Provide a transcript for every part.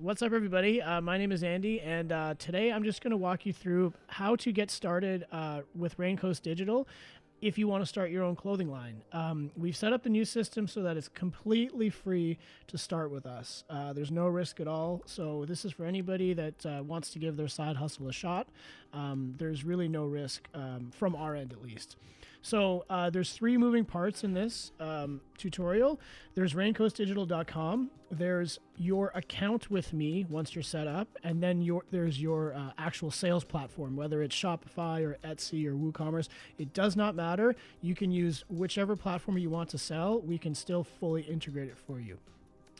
What's up, everybody? My name is Andy, and today I'm just going to walk you through how to get started with Raincoast Digital if you want to start your own clothing line. We've set up the new system so that it's completely free to start with us. There's no risk at all, so this is for anybody that wants to give their side hustle a shot. There's really no risk from our end, at least. So there's three moving parts in this tutorial. There's raincoastdigital.com. There's your account with me once you're set up, and then there's your actual sales platform, whether it's Shopify or Etsy or WooCommerce. It does not matter. You can use whichever platform you want to sell. We can still fully integrate it for you.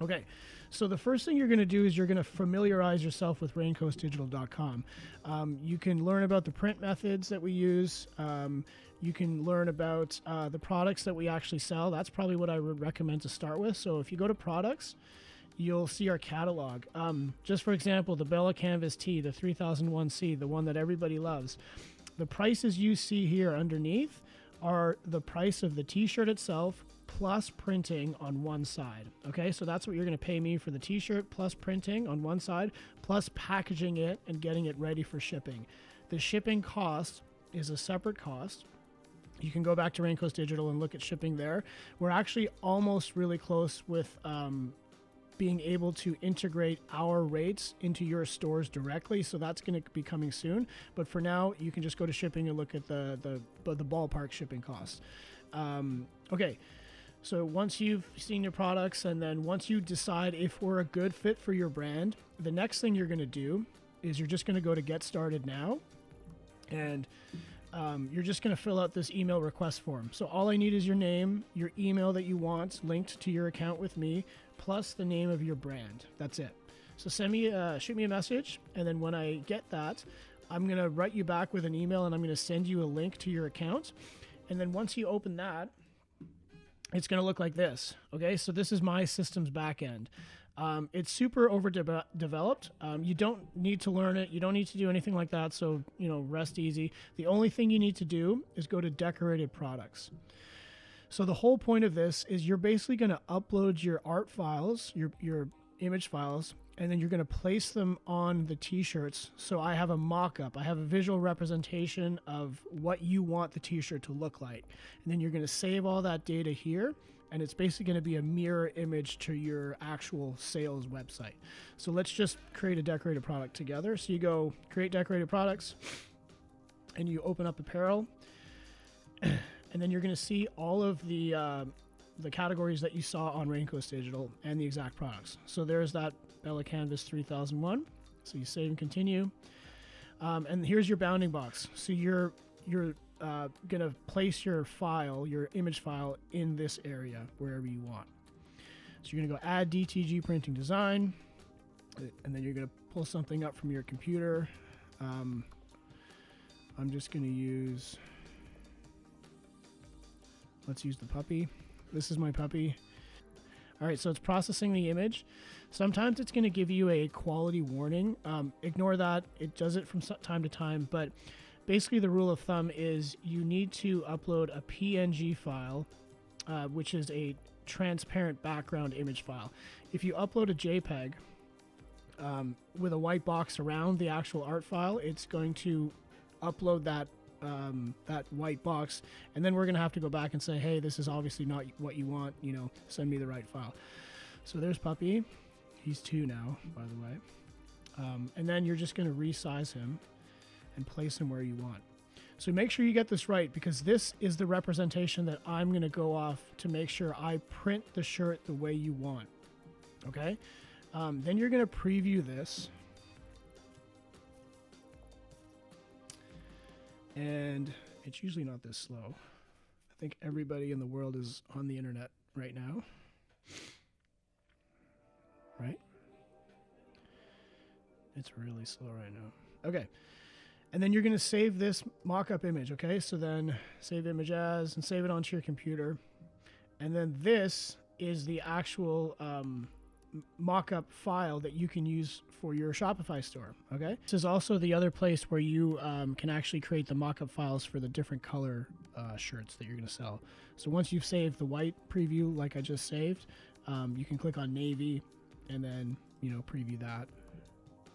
Okay, so the first thing you're going to do is you're going to familiarize yourself with raincoastdigital.com. You can learn about the print methods that we use. You can learn about the products that we actually sell. That's probably what I would recommend to start with. So if you go to products, you'll see our catalog. Just for example, the Bella Canvas Tee, the 3001C, the one that everybody loves. The prices you see here underneath are the price of the t-shirt itself plus printing on one side. Okay, so that's what you're going to pay me for the t-shirt plus printing on one side, plus packaging it and getting it ready for shipping. The shipping cost is a separate cost. You can go back to Raincoast Digital and look at shipping there. We're actually almost really close with being able to integrate our rates into your stores directly, so that's going to be coming soon. But for now, you can just go to shipping and look at the ballpark shipping costs. Okay, so once you've seen your products, and then once you decide if we're a good fit for your brand, the next thing you're going to do is you're just going to go to Get Started Now, and you're just going to fill out this email request form. So all I need is your name, your email that you want linked to your account with me, plus the name of your brand. That's it. So shoot me a message, and then when I get that, I'm going to write you back with an email, and I'm going to send you a link to your account. And then once you open that, it's going to look like this. Okay, so this is my system's backend. It's super overdeveloped. You don't need to learn it. You don't need to do anything like that. So, rest easy. The only thing you need to do is go to decorated products. So the whole point of this is you're basically going to upload your art files, your image files, and then you're going to place them on the t-shirts. So I have a mock-up. I have a visual representation of what you want the t-shirt to look like. And then you're going to save all that data here, and it's basically going to be a mirror image to your actual sales website. So let's just create a decorated product together. So you go create decorated products, and you open up apparel, and then you're going to see all of the categories that you saw on Raincoast Digital and the exact products. So there's that Bella Canvas 3001. So you save and continue. And here's your bounding box. So you're going to place your file, your image file, in this area wherever you want. So you're going to go add DTG printing design, and then you're going to pull something up from your computer. I'm just going to use, let's use the puppy. This is my puppy. All right, so it's processing the image. Sometimes it's going to give you a quality warning. Ignore that. It does it from time to time, but basically the rule of thumb is you need to upload a PNG file, which is a transparent background image file. If you upload a JPEG with a white box around the actual art file, it's going to upload that white box, and then we're going to have to go back and say, hey, this is obviously not what you want, send me the right file. So there's Puppy. He's 2 now, by the way. And then you're just going to resize him and place him where you want. So make sure you get this right, because this is the representation that I'm going to go off to make sure I print the shirt the way you want. Okay? Then you're going to preview this. And it's usually not this slow. I think everybody in the world is on the internet right now. Right? It's really slow right now. Okay. And then you're going to save this mock-up image, okay? So then save image as, and save it onto your computer. And then this is the actual mock-up file that you can use for your Shopify store, okay? This is also the other place where you can actually create the mock-up files for the different color shirts that you're going to sell. So once you've saved the white preview like I just saved, you can click on navy, and then preview that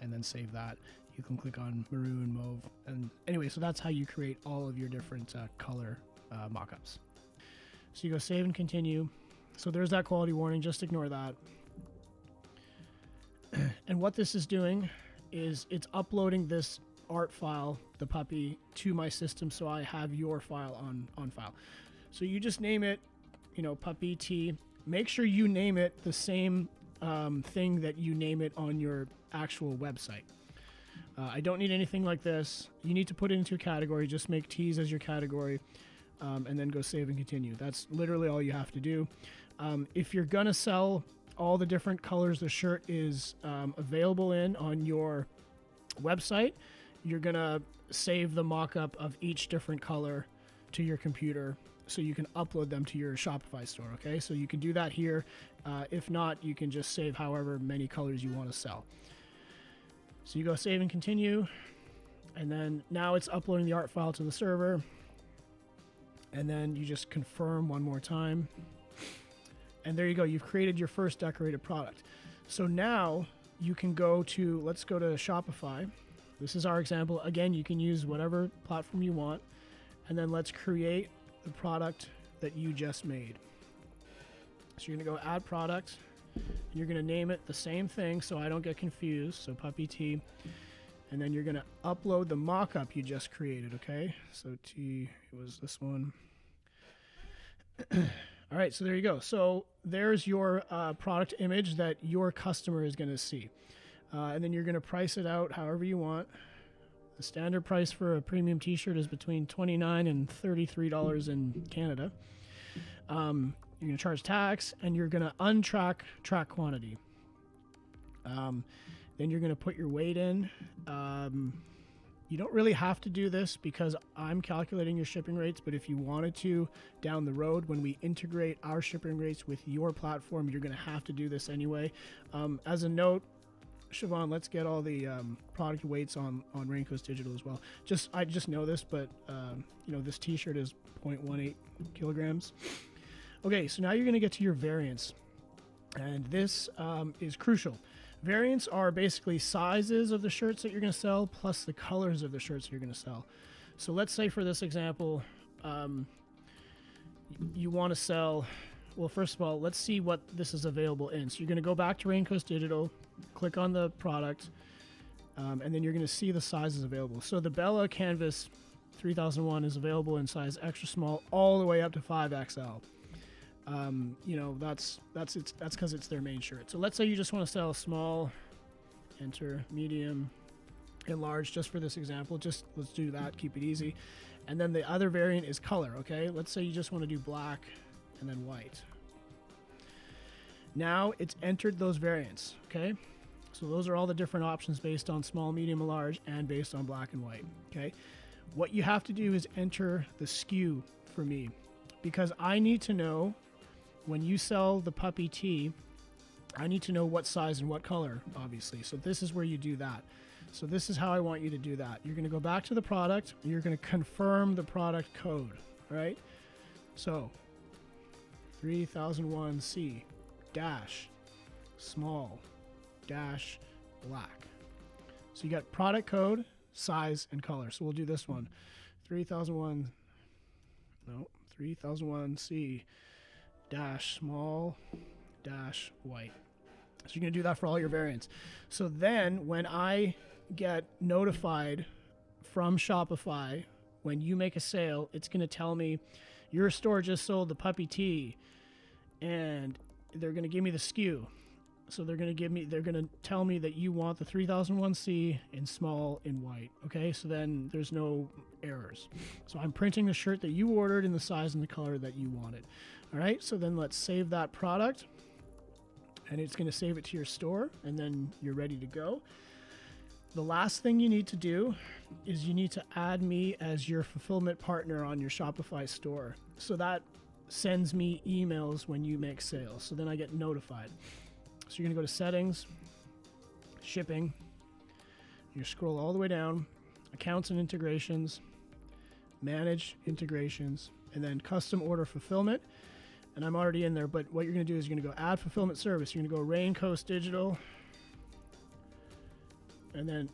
and then save that. You can click on maroon, mauve, and anyway, so that's how you create all of your different color mockups. So you go save and continue. So there's that quality warning, just ignore that. And what this is doing is it's uploading this art file, the puppy, to my system, so I have your file on file. So you just name it, puppy T. Make sure you name it the same thing that you name it on your actual website. I don't need anything like this. You need to put it into a category. Just make T's as your category, and then go save and continue. That's literally all you have to do. If you're gonna sell all the different colors the shirt is available on your website, you're gonna save the mock-up of each different color to your computer so you can upload them to your Shopify store, okay? So you can do that here. If not, you can just save however many colors you want to sell. So you go save and continue, and then now it's uploading the art file to the server, and then you just confirm one more time, and there you go. You've created your first decorated product. So now you can let's go to Shopify. This is our example. Again, you can use whatever platform you want, and then let's create the product that you just made. So you're gonna go add product, and you're gonna name it the same thing so I don't get confused, so puppy T, and then you're gonna upload the mock-up you just created, okay? So T was this one. All right, so there you go. So there's your product image that your customer is gonna see. And then you're gonna price it out however you want. The standard price for a premium t-shirt is between $29 and $33 in Canada. You're going to charge tax, and you're going to track quantity. Then you're going to put your weight in. You don't really have to do this because I'm calculating your shipping rates, but if you wanted to down the road, when we integrate our shipping rates with your platform, you're going to have to do this anyway. As a note, Siobhan, let's get all the product weights on Raincoast Digital as well. I just know this, but this t-shirt is 0.18 kilograms. Okay, so now you're going to get to your variants, and this is crucial. Variants are basically sizes of the shirts that you're going to sell plus the colors of the shirts you're going to sell. So let's say for this example, you want to sell, well, first of all, let's see what this is available in. So you're going to go back to Raincoast Digital, click on the product, and then you're going to see the sizes available. So the Bella Canvas 3001 is available in size extra small all the way up to 5XL. That's because it's their main shirt. So let's say you just want to sell small, enter medium, and large, just for this example. Let's do that, keep it easy. And then the other variant is color, okay? Let's say you just want to do black and then white. Now it's entered those variants, okay? So those are all the different options based on small, medium, and large, and based on black and white, okay? What you have to do is enter the SKU for me, because I need to know when you sell the puppy tee, I need to know what size and what color, obviously. So this is where you do that. So this is how I want you to do that. You're going to go back to the product. You're going to confirm the product code, right? So 3001C dash small dash black. So you got product code, size, and color. So we'll do this one. 3001C dash small dash white. So you're going to do that for all your variants. So then when I get notified from Shopify, when you make a sale, it's going to tell me your store just sold the puppy tee, and they're going to give me the SKU. So they're going to tell me that you want the 3001C in small in white. Okay, so then there's no errors. So I'm printing the shirt that you ordered in the size and the color that you wanted. All right, so then let's save that product, and it's going to save it to your store, and then you're ready to go. The last thing you need to do is you need to add me as your fulfillment partner on your Shopify store. So that sends me emails when you make sales. So then I get notified. So you're going to go to settings, shipping, you scroll all the way down, accounts and integrations, manage integrations, and then custom order fulfillment. And I'm already in there, but what you're going to do is you're going to go add fulfillment service. You're going to go Raincoast Digital, and then,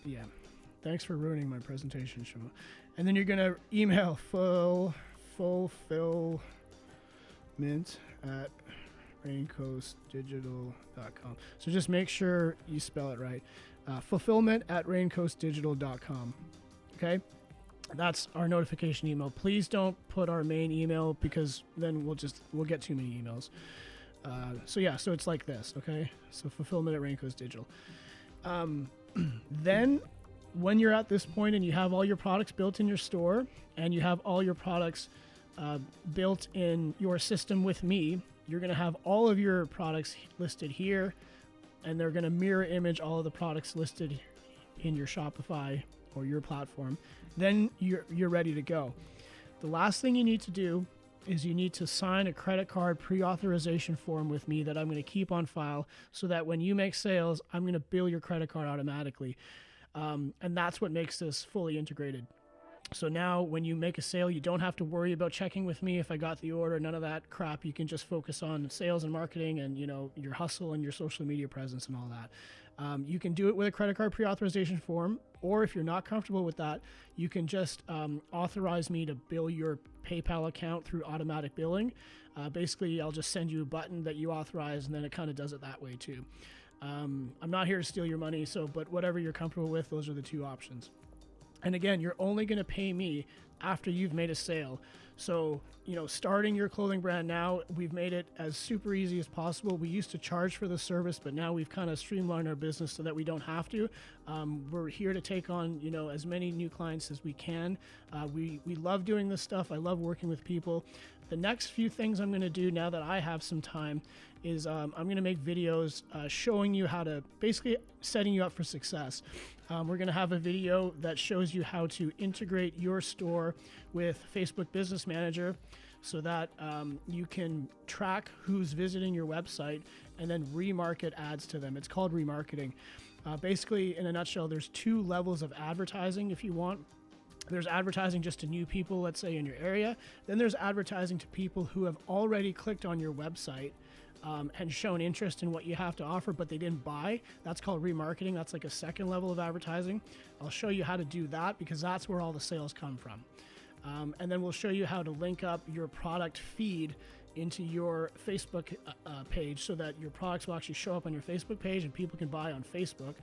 yeah, thanks for ruining my presentation, Shima. And then you're going to email fulfillment at raincoastdigital.com. So just make sure you spell it right. Fulfillment at raincoastdigital.com. Okay? That's our notification email. Please don't put our main email, because then we'll get too many emails. So it's like this, okay? So fulfillment at Raincoast Digital. Then when you're at this point and you have all your products built in your store and you have all your products built in your system with me, you're going to have all of your products listed here, and they're going to mirror image all of the products listed in your Shopify or your platform. Then you're ready to go. The last thing you need to do is you need to sign a credit card pre-authorization form with me that I'm going to keep on file, so that when you make sales, I'm going to bill your credit card automatically. And that's what makes this fully integrated. So now when you make a sale, you don't have to worry about checking with me if I got the order, none of that crap. You can just focus on sales and marketing and, your hustle and your social media presence and all that. You can do it with a credit card pre-authorization form, or if you're not comfortable with that, you can just authorize me to bill your PayPal account through automatic billing. Basically, I'll just send you a button that you authorize, and then it kind of does it that way too. I'm not here to steal your money, but whatever you're comfortable with, those are the two options. And again, you're only going to pay me after you've made a sale. So, starting your clothing brand now, we've made it as super easy as possible. We used to charge for the service, but now we've kind of streamlined our business so that we don't have to. We're here to take on, as many new clients as we can. We love doing this stuff. I love working with people. The next few things I'm going to do now that I have some time is I'm going to make videos showing you how to, basically setting you up for success. We're going to have a video that shows you how to integrate your store with Facebook Business Manager, so that you can track who's visiting your website and then remarket ads to them. It's called remarketing. Basically, in a nutshell, there's two levels of advertising if you want. There's advertising just to new people, let's say in your area. Then there's advertising to people who have already clicked on your website and shown interest in what you have to offer, but they didn't buy. That's called remarketing. That's like a second level of advertising. I'll show you how to do that, because that's where all the sales come from. And then we'll show you how to link up your product feed into your Facebook page, so that your products will actually show up on your Facebook page and people can buy on Facebook.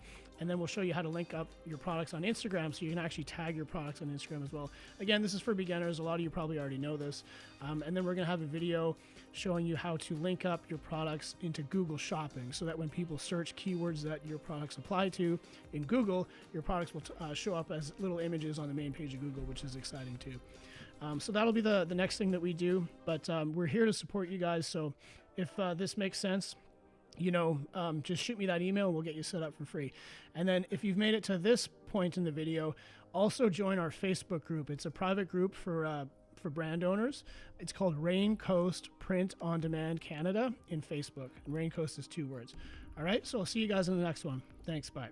And then we'll show you how to link up your products on Instagram, so you can actually tag your products on Instagram as well. Again, this is for beginners. A lot of you probably already know this. And then we're going to have a video showing you how to link up your products into Google Shopping, so that when people search keywords that your products apply to in Google, your products will show up as little images on the main page of Google, which is exciting too. So that'll be the next thing that we do, but we're here to support you guys. So if this makes sense, just shoot me that email and we'll get you set up for free. And then if you've made it to this point in the video, also join our Facebook group. It's a private group for brand owners. It's called Rain Coast Print on Demand Canada in Facebook. And Rain Coast is 2 words. All right, so I'll see you guys in the next one. Thanks, bye.